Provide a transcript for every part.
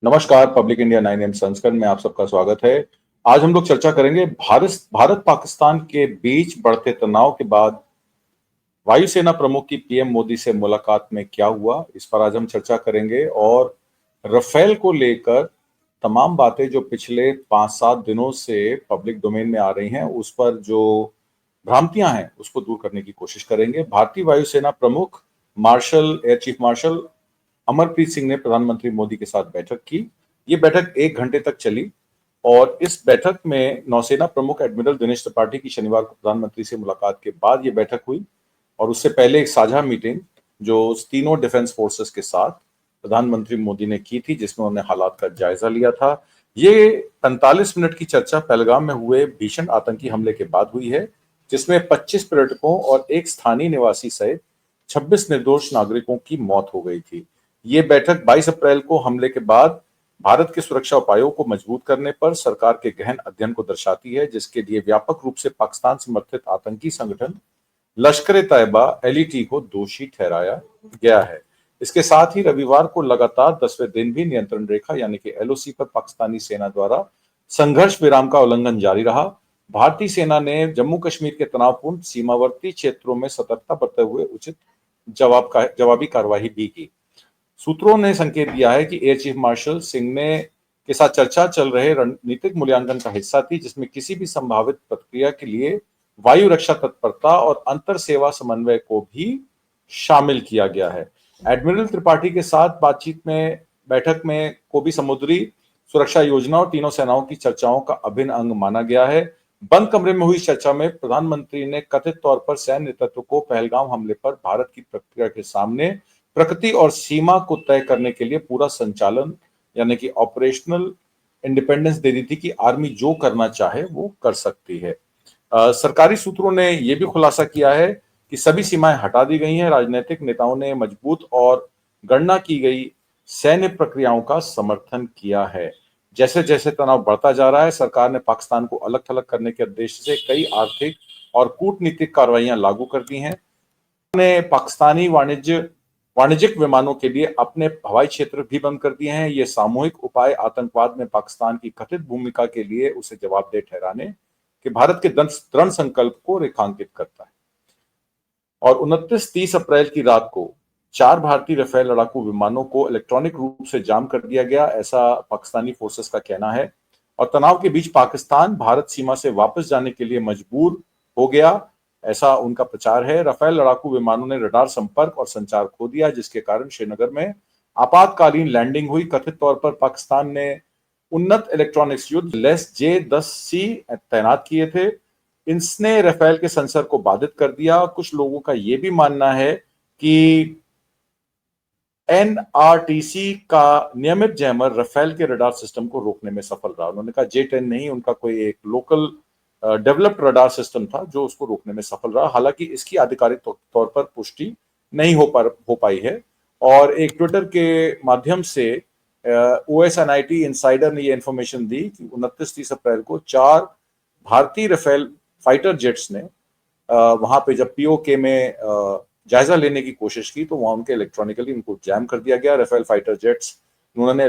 नमस्कार। Public India 9 AM संस्करण में आप सबका स्वागत है। आज हम लोग चर्चा करेंगे भारत पाकिस्तान के बीच बढ़ते तनाव के बाद वायुसेना प्रमुख की पीएम मोदी से मुलाकात में क्या हुआ, इस पर आज हम चर्चा करेंगे। और राफेल को लेकर तमाम बातें जो पिछले 5-7 दिनों से पब्लिक डोमेन में आ रही हैं, उस पर जो भ्रांतियां हैं उसको दूर करने की कोशिश करेंगे। भारतीय वायुसेना प्रमुख air chief marshal Amarpreet Singh ने प्रधानमंत्री मोदी के साथ बैठक की। ये बैठक 1 घंटे तक चली और इस बैठक में नौसेना प्रमुख एडमिरल दिनेश त्रिपाठी की शनिवार को प्रधानमंत्री से मुलाकात के बाद ये बैठक हुई। और उससे पहले एक साझा मीटिंग जो तीनों डिफेंस फोर्सेस के साथ प्रधानमंत्री मोदी ने की थी, जिसमें उन्होंने हालात का जायजा लिया था। ये 45 मिनट की चर्चा पहलगाम में हुए भीषण आतंकी हमले के बाद हुई है, जिसमें 25 पर्यटकों और एक स्थानीय निवासी सहित 26 निर्दोष नागरिकों की मौत हो गई थी। ये बैठक 22 अप्रैल को हमले के बाद भारत के सुरक्षा उपायों को मजबूत करने पर सरकार के गहन अध्ययन को दर्शाती है, जिसके लिए व्यापक रूप से पाकिस्तान समर्थित आतंकी संगठन लश्कर ए तैयबा एलईटी को दोषी ठहराया गया है। इसके साथ ही रविवार को लगातार 10वें दिन भी नियंत्रण रेखा यानी कि एलओसी पर पाकिस्तानी सेना द्वारा संघर्ष विराम का उल्लंघन जारी रहा। भारतीय सेना ने जम्मू कश्मीर के तनावपूर्ण सीमावर्ती क्षेत्रों में सतर्कता बरतते हुए उचित जवाबी कार्रवाई भी की। सूत्रों ने संकेत दिया है कि एयर चीफ मार्शल सिंह ने के साथ चर्चा चल रहे रणनीतिक मूल्यांकन का हिस्सा थी, जिसमें किसी भी संभावित प्रतिक्रिया के लिए वायु रक्षा तत्परता और अंतर सेवा समन्वय को भी शामिल किया गया है। एडमिरल त्रिपाठी के साथ बैठक में को भी समुद्री सुरक्षा योजना और तीनों सेनाओं की चर्चाओं का अभिन्न अंग माना गया है। बंद कमरे में हुई चर्चा में प्रधानमंत्री ने कथित तौर पर सैन्य नेतृत्व को पहलगाम हमले पर भारत की प्रतिक्रिया के सामने प्रकृति और सीमा को तय करने के लिए पूरा संचालन यानी कि ऑपरेशनल इंडिपेंडेंस दे दी थी कि आर्मी जो करना चाहे वो कर सकती है। सरकारी सूत्रों ने यह भी खुलासा किया है कि सभी सीमाएं हटा दी गई हैं। राजनीतिक नेताओं ने मजबूत और गणना की गई सैन्य प्रक्रियाओं का समर्थन किया है। जैसे जैसे तनाव बढ़ता जा रहा है, सरकार ने पाकिस्तान को अलग थलग करने के उद्देश्य से कई आर्थिक और कूटनीतिक कार्रवाइयां लागू कर दी हैं। ने पाकिस्तानी वाणिज्यिक विमानों के लिए अपने हवाई क्षेत्र भी बंद कर दिए हैं। ये सामूहिक उपाय आतंकवाद में पाकिस्तान की कथित भूमिका के लिए उसे जवाबदेह ठहराने कि भारत के दृढ़ संकल्प को रेखांकित करता है। और 29-30 अप्रैल की रात को 4 भारतीय राफेल लड़ाकू विमानों को इलेक्ट्रॉनिक रूप से जाम कर दिया गया, ऐसा पाकिस्तानी फोर्सेस का कहना है। और तनाव के बीच पाकिस्तान भारत सीमा से वापस जाने के लिए मजबूर हो गया, ऐसा उनका प्रचार है। राफेल लड़ाकू विमानों ने रडार संपर्क और संचार खो दिया, जिसके कारण श्रीनगर में आपातकालीन लैंडिंग हुई। कथित तौर पर पाकिस्तान ने उन्नत इलेक्ट्रॉनिक्स युद्ध लेस J-10C तैनात किए थे। इसने राफेल के सेंसर को बाधित कर दिया। कुछ लोगों का यह भी मानना है कि NRTC का नियमित जैमर राफेल के रडार सिस्टम को रोकने में सफल रहा। उन्होंने कहा J-10 नहीं, उनका कोई एक लोकल डेवलप्ड रडार सिस्टम था जो उसको रोकने में सफल रहा। हालांकि इसकी आधिकारिक तौर पर पुष्टि नहीं हो पाई है। और एक ट्विटर के माध्यम से OSNIT इनसाइडर ने यह इंफॉर्मेशन दी कि 29-30 अप्रैल को 4 भारतीय राफेल फाइटर जेट्स ने वहां पे जब POK में जायजा लेने की कोशिश की तो वहां उनके इलेक्ट्रॉनिकली उनको जैम कर दिया गया। राफेल फाइटर जेट्स उन्होंने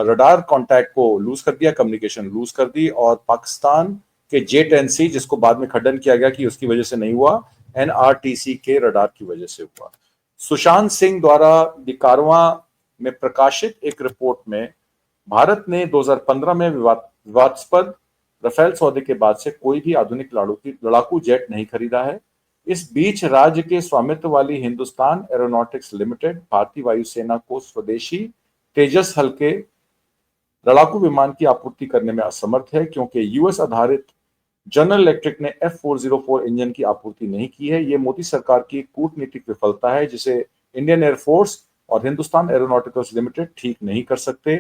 रडार कांटेक्ट को लूज कर दिया, कम्युनिकेशन लूज कर दी। और पाकिस्तान के J-10C, जिसको बाद में खंडन किया गया कि उसकी वजह से नहीं हुआ, NRTC के रडार की वजह से हुआ। सुशांत सिंह द्वारा द कारवां में प्रकाशित एक रिपोर्ट में भारत ने 2015 में विवादास्पद राफेल सौदे के बाद से कोई भी आधुनिक लड़ाकू जेट नहीं खरीदा है। इस बीच राज्य के स्वामित्व वाली हिंदुस्तान एरोनॉटिक्स लिमिटेड भारतीय वायुसेना को स्वदेशी तेजस हल्के लड़ाकू विमान की आपूर्ति करने में असमर्थ है, क्योंकि यूएस आधारित जनरल इलेक्ट्रिक ने F404 इंजन की आपूर्ति नहीं की है। यह मोदी सरकार की कूटनीतिक विफलता है, जिसे इंडियन एयरफोर्स और हिंदुस्तान एरोनॉटिक्स लिमिटेड ठीक नहीं कर सकते।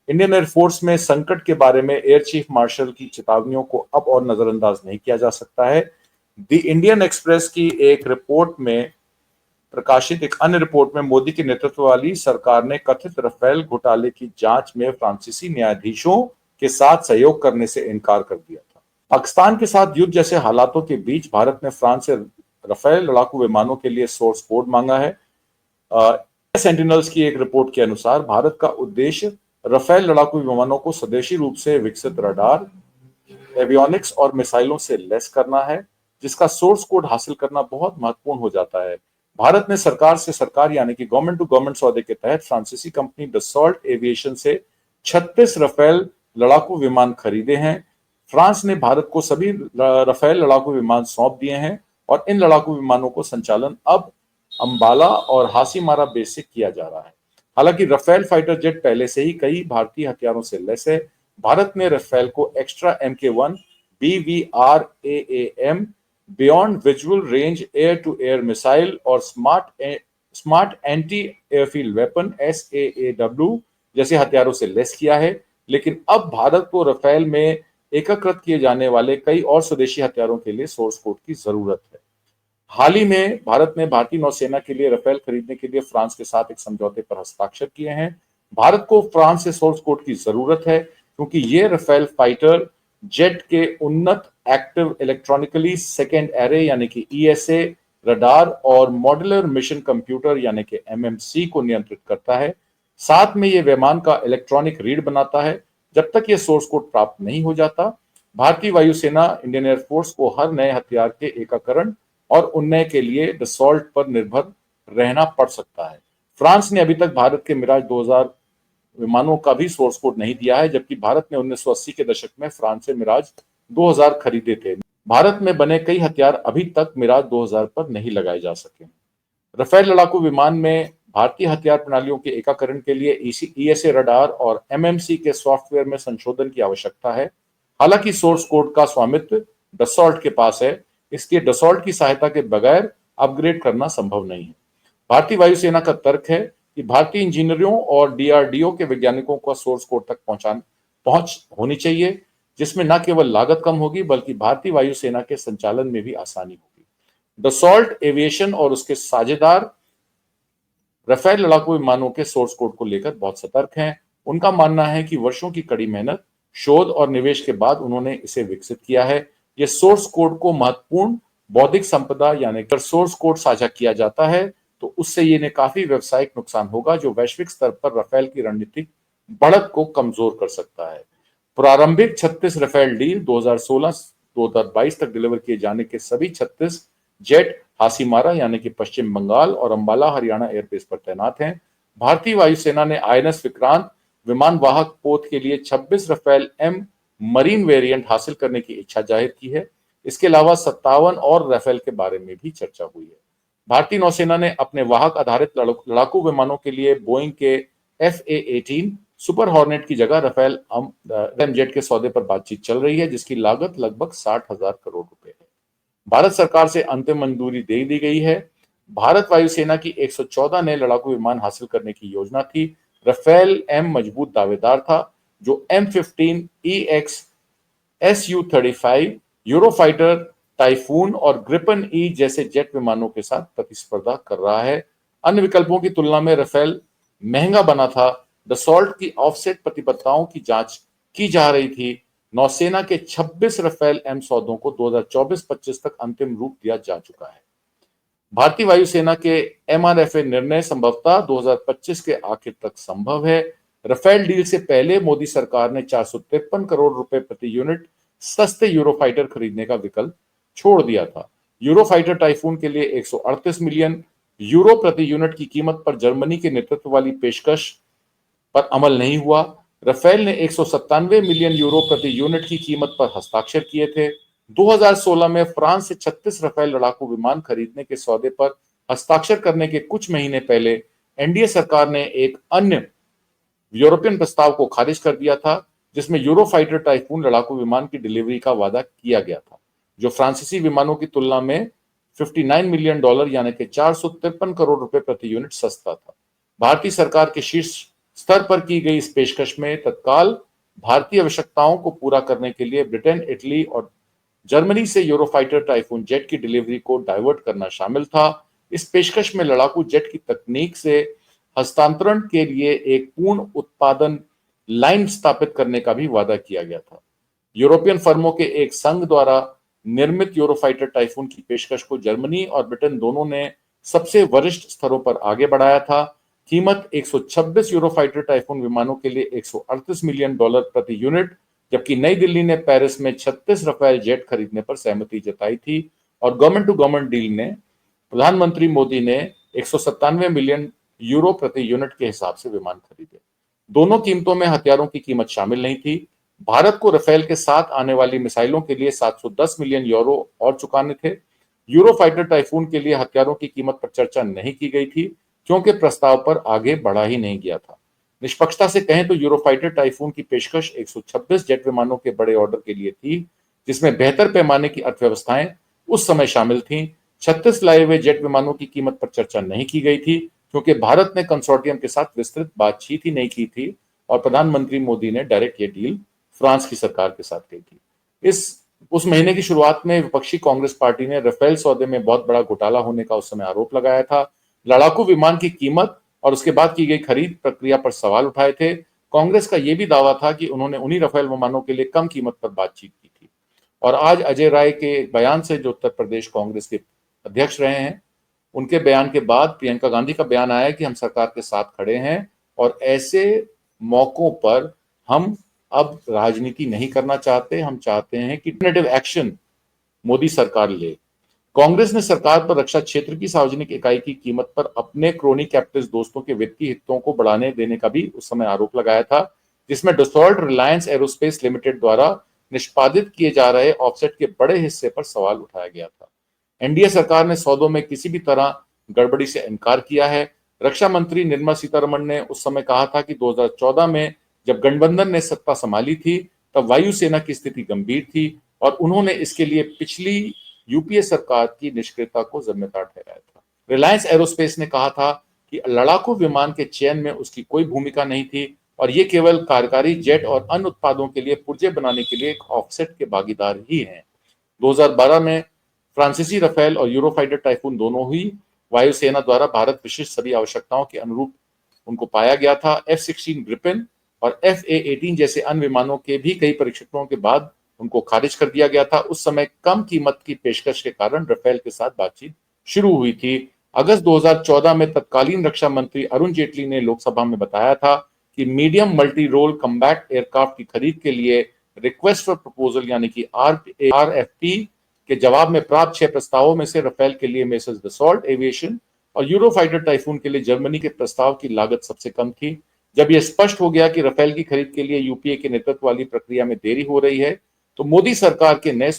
इंडियन एयरफोर्स में संकट के बारे में एयर चीफ मार्शल की चेतावनियों को अब और नजरअंदाज नहीं किया जा सकता है। द इंडियन एक्सप्रेस की एक रिपोर्ट में प्रकाशित एक अन्य रिपोर्ट में मोदी के नेतृत्व वाली सरकार ने कथित राफेल घोटाले की जांच में फ्रांसीसी न्यायाधीशों के साथ सहयोग करने से इनकार कर दिया था। पाकिस्तान के साथ युद्ध जैसे हालातों के बीच भारत ने फ्रांस से राफेल लड़ाकू विमानों के लिए सोर्स कोड मांगा है। सेंटिनल्स की एक रिपोर्ट के अनुसार भारत का उद्देश्य राफेल लड़ाकू विमानों को स्वदेशी रूप से विकसित रडार, एवियोनिक्स और मिसाइलों से लैस करना है, जिसका सोर्स कोड हासिल करना बहुत महत्वपूर्ण हो जाता है। भारत ने सरकार से सरकार यानी कि गवर्नमेंट टू गवर्नमेंट सौदे के तहत फ्रांसीसी कंपनी डसॉल्ट एविएशन से 36 राफेल लड़ाकू विमान खरीदे हैं। फ्रांस ने भारत को सभी राफेल लड़ाकू विमान सौंप दिए हैं और इन लड़ाकू विमानों को संचालन अब अंबाला और हासीमारा बेस से किया जा रहा है। हालांकि राफेल फाइटर जेट पहले से ही कई भारतीय हथियारों से लैस है। भारत ने राफेल को extra MK1 BVRAAM beyond visual range air to air missile और smart anti airfield weapon SAAW जैसे हथियारों से लैस किया है। लेकिन अब भारत को राफेल में एकीकृत किए जाने वाले कई और स्वदेशी हथियारों के लिए सोर्स कोड की जरूरत है। हाल ही में भारत ने भारतीय नौसेना के लिए राफेल खरीदने के लिए फ्रांस के साथ एक समझौते पर हस्ताक्षर किए हैं। भारत को फ्रांस से सोर्स कोड की जरूरत है क्योंकि ये राफेल फाइटर जेट के उन्नत एक्टिव इलेक्ट्रॉनिकली सेकेंड एरे यानी कि ESA रडार और मॉड्यूलर मिशन कंप्यूटर यानी कि MMC को नियंत्रित करता है। साथ में ये विमान का इलेक्ट्रॉनिक रीड बनाता है। जब तक ये सोर्स कोड प्राप्त नहीं हो जाता, भारतीय वायुसेना इंडियन एयरफोर्स को हर नए हथियार के एकीकरण और उन्नय के लिए डसॉल्ट पर निर्भर रहना पड़ सकता है। फ्रांस ने अभी तक भारत के मिराज 2000 विमानों का भी सोर्स कोड नहीं दिया है, जबकि भारत ने 1980 के दशक में फ्रांस से मिराज 2000 खरीदे थे। भारत में बने कई हथियार अभी तक मिराज 2000 पर नहीं लगाए जा सके। राफेल लड़ाकू विमान में भारतीय हथियार प्रणालियों के एकीकरण के लिए ESA रडार और MMC के सॉफ्टवेयर में संशोधन की आवश्यकता है। हालांकि सोर्स कोड का स्वामित्व डसॉल्ट के पास है, इसलिए डसॉल्ट की सहायता के बगैर अपग्रेड करना संभव नहीं है। भारतीय वायुसेना का तर्क है कि भारतीय इंजीनियरों और DRDO के वैज्ञानिकों का सोर्स कोड तक पहुंच होनी चाहिए, जिसमें न केवल लागत कम होगी बल्कि भारतीय वायुसेना के संचालन में भी आसानी होगी। डसॉल्ट एविएशन और उसके साझेदार राफेल लड़ाकू विमानों के सोर्स कोड को लेकर बहुत सतर्क हैं। उनका मानना है कि वर्षों की कड़ी मेहनत, शोध और निवेश के बाद उन्होंने इसे विकसित किया है। यह सोर्स कोड को महत्वपूर्ण बौद्धिक संपदा यानी अगर सोर्स कोड साझा किया जाता है तो उससे ये काफी व्यावसायिक नुकसान होगा जो वैश्विक स्तर पर राफेल की रणनीतिक बढ़त को कमजोर कर सकता है। प्रारंभिक 36 राफेल डील 2016-2022 तक डिलीवर किए जाने के सभी 36 जेट हासीमारा यानी कि पश्चिम बंगाल और अंबाला हरियाणा एयरबेस पर तैनात हैं। भारतीय वायुसेना ने INS विक्रांत विमान वाहक पोत के लिए 26 राफेल M मरीन वेरिएंट हासिल करने की इच्छा जाहिर की है। इसके अलावा 57 और राफेल के बारे में भी चर्चा हुई है। भारतीय नौसेना ने अपने वाहक आधारित लड़ाकू विमानों के लिए बोइंग के FA-18 सुपर हॉर्नेट की जगह राफेल जेट के सौदे पर बातचीत चल रही है, जिसकी लागत लगभग 60,000 करोड़ रुपए है। भारत सरकार से अंतिम मंजूरी दे दी गई है। भारत वायुसेना की 114 नए लड़ाकू विमान हासिल करने की योजना थी। राफेल M मजबूत दावेदार था जो M15EX Su-35 यूरोफाइटर टाइफून और ग्रिपन E जैसे जेट विमानों के साथ प्रतिस्पर्धा कर रहा है। अन्य विकल्पों की तुलना में राफेल महंगा बना था। डसॉल्ट की ऑफसेट प्रतिबद्धताओं की जांच की जा रही थी। नौसेना के 26 राफेल M सौदों को 2024-25 तक अंतिम रूप दिया जा चुका है। भारतीय वायुसेना के MRFA निर्णय संभवतः 2025 के आखिर तक संभव है। राफेल डील से पहले मोदी सरकार ने 453 करोड़ रुपए प्रति यूनिट सस्ते यूरोफाइटर खरीदने का विकल्प छोड़ दिया था। यूरोफाइटर टाइफून के लिए 138 मिलियन यूरो प्रति यूनिट की कीमत पर जर्मनी के नेतृत्व वाली पेशकश पर अमल नहीं हुआ। राफेल ने 197 मिलियन यूरो प्रति यूनिट की कीमत पर हस्ताक्षर किए थे। 2016 में फ्रांस से 36 राफेल लड़ाकू विमान खरीदने के सौदे पर हस्ताक्षर करने के कुछ महीने पहले NDA सरकार ने एक अन्य यूरोपियन प्रस्ताव को खारिज कर दिया था, जिसमें यूरोफाइटर टाइफून लड़ाकू विमान की डिलीवरी का वादा किया गया था, जो फ्रांसीसी विमानों की तुलना में $59 मिलियन यानी कि 453 करोड़ रुपए प्रति यूनिट सस्ता था। भारतीय सरकार के शीर्ष स्तर पर की गई इस पेशकश में तत्काल भारतीय आवश्यकताओं को पूरा करने के लिए ब्रिटेन, इटली और जर्मनी से यूरोफाइटर टाइफून जेट की डिलीवरी को डाइवर्ट करना शामिल था। इस पेशकश में लड़ाकू जेट की तकनीक से हस्तांतरण के लिए एक पूर्ण उत्पादन लाइन स्थापित करने का भी वादा किया गया था। यूरोपियन फर्मों के एक संघ द्वारा निर्मित यूरोफाइटर टाइफून की पेशकश को जर्मनी और ब्रिटेन दोनों ने सबसे वरिष्ठ स्तरों पर आगे बढ़ाया था। कीमत 126 यूरोफाइटर टाइफून विमानों के लिए $138 मिलियन प्रति यूनिट, जबकि नई दिल्ली ने पेरिस में 36 रफेल जेट खरीदने पर सहमति जताई थी और गवर्नमेंट टू गवर्नमेंट डील ने प्रधानमंत्री मोदी ने 197 मिलियन यूरो प्रति यूनिट के हिसाब से विमान खरीदे। दोनों कीमतों में हथियारों की कीमत शामिल नहीं थी। भारत को रफेल के साथ आने वाली मिसाइलों के लिए 710 मिलियन यूरो और चुकाने थे। यूरोफाइटर टाइफून के लिए हथियारों की कीमत पर चर्चा नहीं की गई थी क्योंकि प्रस्ताव पर आगे बढ़ा ही नहीं गया था। निष्पक्षता से कहें तो यूरोफाइटर टाइफून की पेशकश 126 जेट विमानों के बड़े ऑर्डर के लिए थी, जिसमें बेहतर पैमाने की अर्थव्यवस्थाएं उस समय शामिल थीं। 36 लाए हुए जेट विमानों की कीमत पर चर्चा नहीं की गई थी क्योंकि भारत ने कंसोर्टियम के साथ विस्तृत बातचीत ही नहीं की थी और प्रधानमंत्री मोदी ने डायरेक्ट ये डील फ्रांस की सरकार के साथ की थी। उस महीने की शुरुआत में विपक्षी कांग्रेस पार्टी ने राफेल सौदे में बहुत बड़ा घोटाला होने का उस समय आरोप लगाया था। लड़ाकू विमान की कीमत और उसके बाद की गई खरीद प्रक्रिया पर सवाल उठाए थे। कांग्रेस का यह भी दावा था कि उन्होंने उन्हीं राफेल विमानों के लिए कम कीमत पर बातचीत की थी। और आज अजय राय के बयान से, जो उत्तर प्रदेश कांग्रेस के अध्यक्ष रहे हैं, उनके बयान के बाद प्रियंका गांधी का बयान आया कि हम सरकार के साथ खड़े हैं और ऐसे मौकों पर हम अब राजनीति नहीं करना चाहते। हम चाहते हैं कि अल्टरनेटिव एक्शन मोदी सरकार ले। कांग्रेस ने सरकार पर रक्षा क्षेत्र की सार्वजनिक इकाई की कीमत पर अपने क्रोनी कैपिटलिस्ट दोस्तों के वित्तीय हितों को बढ़ाने देने का भी उस समय आरोप लगाया था, जिसमें डसॉल्ट रिलायंस एरोस्पेस लिमिटेड द्वारा निष्पादित किए जा रहे ऑफसेट के बड़े हिस्से पर सवाल उठाया गया था। एनडीए सरकार ने सौदों में किसी भी तरह गड़बड़ी से इनकार किया है। रक्षा मंत्री निर्मला सीतारमण ने उस समय कहा था कि 2014 में जब गठबंधन ने सत्ता संभाली थी तब वायुसेना की स्थिति गंभीर थी और उन्होंने इसके लिए पिछली यूपीए सरकार की निष्क्रियता को जिम्मेदार ठहराया था। रिलायंस एरोस्पेस ने कहा था कि लड़ाकू विमान के चयन में उसकी कोई भूमिका नहीं थी और ये केवल कार्यकारी जेट और अन्य उत्पादों के लिए पुर्जे बनाने के लिए एक ऑफसेट के भागीदार ही हैं। 2012 में फ्रांसीसी राफेल और यूरोफाइटर टाइफून दोनों ही वायुसेना द्वारा भारत विशिष्ट सभी आवश्यकताओं के अनुरूप उनको पाया गया था। F-16 ग्रिपेन और FA-18 जैसे अन्य विमानों के भी कई परीक्षणों के बाद उनको खारिज कर दिया गया था। उस समय कम कीमत की पेशकश के कारण राफेल के साथ बातचीत शुरू हुई थी। अगस्त 2014 में तत्कालीन रक्षा मंत्री अरुण जेटली ने लोकसभा में बताया था कि medium multi role combat aircraft की खरीद के लिए रिक्वेस्ट फॉर प्रपोजल यानी कि RFP के जवाब में प्राप्त 6 प्रस्तावों में से राफेल के लिए मेसर्स दसॉल्ट एविएशन और यूरोफाइटर टाइफून के लिए जर्मनी के प्रस्ताव की लागत सबसे कम थी। जब यह स्पष्ट हो गया कि राफेल की खरीद के लिए यूपीए के नेतृत्व वाली प्रक्रिया में देरी हो रही है, तो मोदी सरकार के नए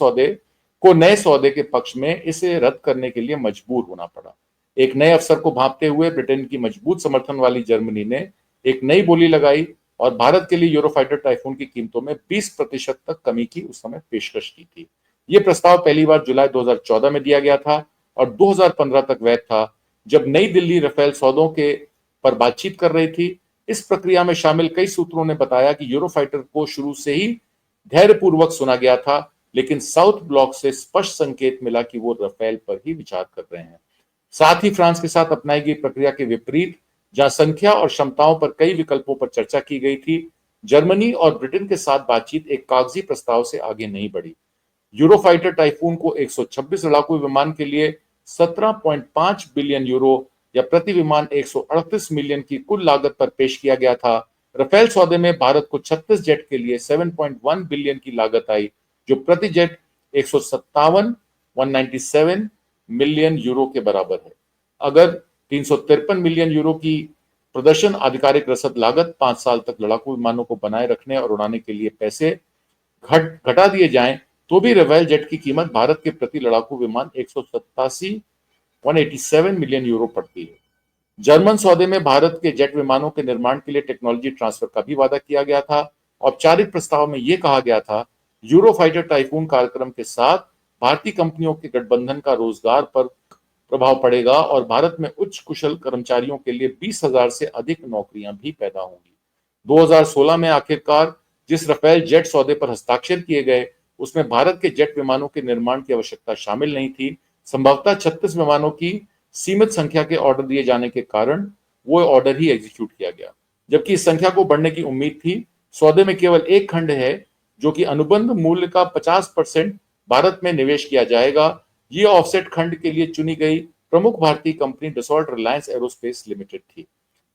सौदे के पक्ष में इसे रद्द करने के लिए मजबूर होना पड़ा। एक नए अवसर को भांपते हुए ब्रिटेन की मजबूत समर्थन वाली जर्मनी ने एक नई बोली लगाई और भारत के लिए यूरोफाइटर टाइफून की कीमतों में 20% तक कमी की उस समय पेशकश की थी। यह प्रस्ताव पहली बार जुलाई 2014 में दिया गया था और 2015 तक वैध था, जब नई दिल्ली राफेल सौदों के पर बातचीत कर रही थी। इस प्रक्रिया में शामिल कई सूत्रों ने बताया कि यूरोफाइटर को शुरू से ही धैर्यपूर्वक सुना गया था, लेकिन साउथ ब्लॉक से स्पष्ट संकेत मिला कि वो राफेल पर ही विचार कर रहे हैं। साथ ही फ्रांस के साथ अपनाई गई प्रक्रिया के विपरीत, जहां संख्या और क्षमताओं पर कई विकल्पों पर चर्चा की गई थी, जर्मनी और ब्रिटेन के साथ बातचीत एक कागजी प्रस्ताव से आगे नहीं बढ़ी। यूरोफाइटर टाइफून को 126 लड़ाकू विमान के लिए 17.5 बिलियन यूरो या प्रति विमान 138 मिलियन की कुल लागत पर पेश किया गया था। राफेल सौदे में भारत को 36 जेट के लिए 7.1 बिलियन की लागत आई, जो प्रति जेट 197 मिलियन यूरो के बराबर है। अगर 353 मिलियन यूरो की प्रदर्शन आधिकारिक रसद लागत 5 साल तक लड़ाकू विमानों को बनाए रखने और उड़ाने के लिए पैसे घटा दिए जाएं, तो भी राफेल जेट की कीमत भारत के प्रति लड़ाकू विमान 187 मिलियन यूरो पड़ती है। जर्मन सौदे में भारत के जेट विमानों के निर्माण के लिए टेक्नोलॉजी ट्रांसफर का भी वादा किया गया था। औपचारिक प्रस्ताव में यह कहा गया था, यूरोफाइटर टाइफून कार्यक्रम के साथ भारतीय कंपनियों के गठबंधन का रोजगार पर प्रभाव पड़ेगा और भारत में उच्च कुशल कर्मचारियों के लिए 20,000 से अधिक नौकरियां भी पैदा होंगी। 2016 में आखिरकार जिस राफेल जेट सौदे पर हस्ताक्षर किए गए, उसमें भारत के जेट विमानों के निर्माण की आवश्यकता शामिल नहीं थी। संभवतः 36 विमानों की सीमित संख्या के ऑर्डर दिए जाने के कारण वो ऑर्डर ही एग्जीक्यूट किया गया, जबकि इस संख्या को बढ़ने की उम्मीद थी। सौदे में केवल एक खंड है जो कि अनुबंध मूल्य का 50% भारत में निवेश किया जाएगा। ये ऑफसेट खंड के लिए चुनी गई प्रमुख भारतीय company Dassault Reliance aerospace limited थी।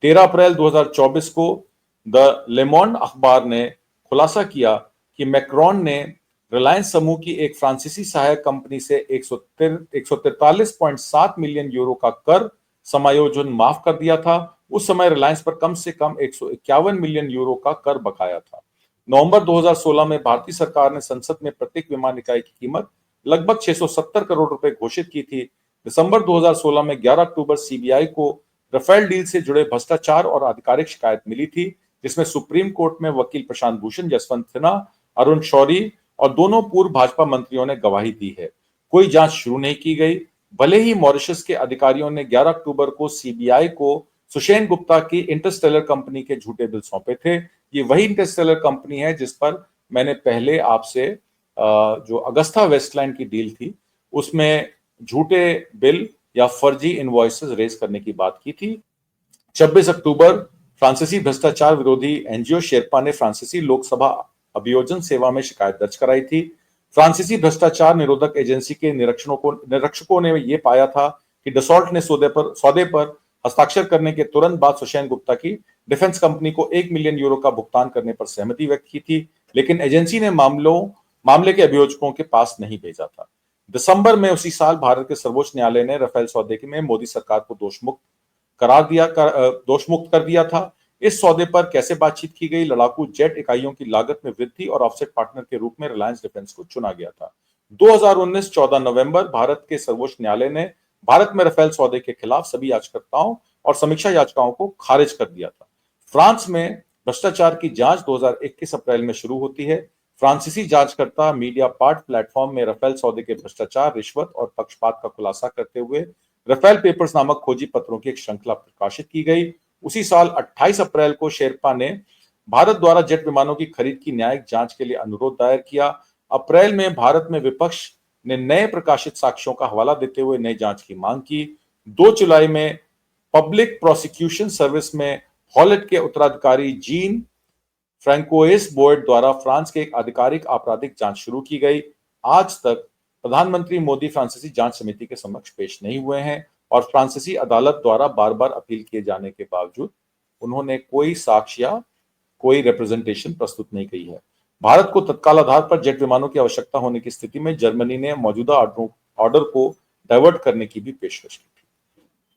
13 अप्रैल 2024 को द लेमोंड अखबार ने खुलासा किया कि मैक्रोन ने रिलायंस समूह की एक फ्रांसीसी सहायक कंपनी से 143.7 मिलियन यूरो का कर समायोजन माफ कर दिया था। उस समय रिलायंस पर कम से कम 151 मिलियन यूरो का कर बकाया था। नवंबर 2016 में भारतीय सरकार ने संसद में प्रत्येक विमान इकाई की कीमत लगभग 670 करोड़ रुपए घोषित की थी। दिसंबर 2016 में 11 अक्टूबर सीबीआई को राफेल डील से जुड़े भ्रष्टाचार और आधिकारिक शिकायत मिली थी, जिसमें सुप्रीम कोर्ट में वकील प्रशांत भूषण, जसवंत सिन्हा, अरुण शौरी और दोनों पूर्व भाजपा मंत्रियों ने गवाही दी है। कोई जांच शुरू नहीं की गई। भले ही मॉरिशस के अधिकारियों ने 11 अक्टूबर को सीबीआई को सुषेण गुप्ता की इंटरस्टेलर कंपनी के झूठे बिल सौंपे थे। ये वही इंटरस्टेलर कंपनी है जिस पर मैंने पहले आपसे जो अगस्ता वेस्टलैंड की डील थी उसमें झूठे बिल या फर्जी इनवॉइसेस रेज करने की बात की थी। 26 अक्टूबर फ्रांसीसी भ्रष्टाचार विरोधी एनजीओ शेरपा ने फ्रांसीसी लोकसभा अभियोजन सेवा में शिकायत दर्ज कराई थी। फ्रांसीसी भ्रष्टाचार निरोधक एजेंसी के निरीक्षकों ने यह पाया था कि डसॉल्ट ने सौदे पर हस्ताक्षर करने के तुरंत बाद सुषेण गुप्ता की डिफेंस कंपनी को 1 मिलियन यूरो का भुगतान करने पर सहमति व्यक्त की थी, लेकिन एजेंसी ने मामले के अभियोजकों के पास नहीं भेजा था। दिसंबर में उसी साल भारत के सर्वोच्च न्यायालय ने राफेल सौदे में मोदी सरकार को दोषमुक्त कर दिया था। इस सौदे पर कैसे बातचीत की गई? लड़ाकू जेट इकाइयों की लागत में वृद्धि और ऑफसेट पार्टनर के रूप में रिलायंस डिफेंस को चुना गया था। 2019 14 नवंबर भारत के सर्वोच्च न्यायालय ने भारत में राफेल सौदे के खिलाफ सभी याचिकाओं और समीक्षा याचिकाओं को खारिज कर दिया था। फ्रांस में भ्रष्टाचार की जांच 2021 अप्रैल में शुरू होती है। फ्रांसीसी जांचकर्ता मीडिया पार्ट प्लेटफॉर्म में राफेल सौदे के भ्रष्टाचार, रिश्वत और पक्षपात का खुलासा करते हुए राफेल पेपर्स नामक खोजी पत्रों की एक श्रृंखला प्रकाशित की गई। उसी साल 28 अप्रैल को शेरपा ने भारत द्वारा जेट विमानों की खरीद की न्यायिक जांच के लिए अनुरोध दायर किया। अप्रैल में भारत में विपक्ष ने नए प्रकाशित साक्ष्यों का हवाला देते हुए नई जांच की मांग की। 2 जुलाई में पब्लिक प्रोसिक्यूशन सर्विस में हॉलेट के उत्तराधिकारी जीन फ्रैंकोइस बोर्ड द्वारा फ्रांस के एक आधिकारिक आपराधिक जांच शुरू की गई। आज तक प्रधानमंत्री मोदी फ्रांसीसी जांच समिति के समक्ष पेश नहीं हुए हैं और फ्रांसीसी अदालत द्वारा बार बार अपील किए जाने के बावजूद उन्होंने कोई साक्ष्य या कोई रिप्रेजेंटेशन प्रस्तुत नहीं की है। भारत को तत्काल आधार पर जेट विमानों की आवश्यकता होने की स्थिति में जर्मनी ने मौजूदा ऑर्डर को डाइवर्ट करने की भी पेशकश की थी।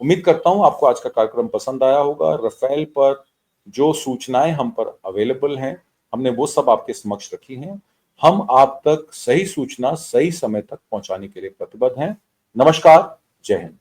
उम्मीद करता हूं आपको आज का कार्यक्रम पसंद आया होगा। राफेल पर जो सूचनाएं हम पर अवेलेबल हैं, हमने वो सब आपके समक्ष रखी हैं। हम आप तक सही सूचना सही समय तक पहुंचाने के लिए प्रतिबद्ध हैं। नमस्कार, जय हिंद।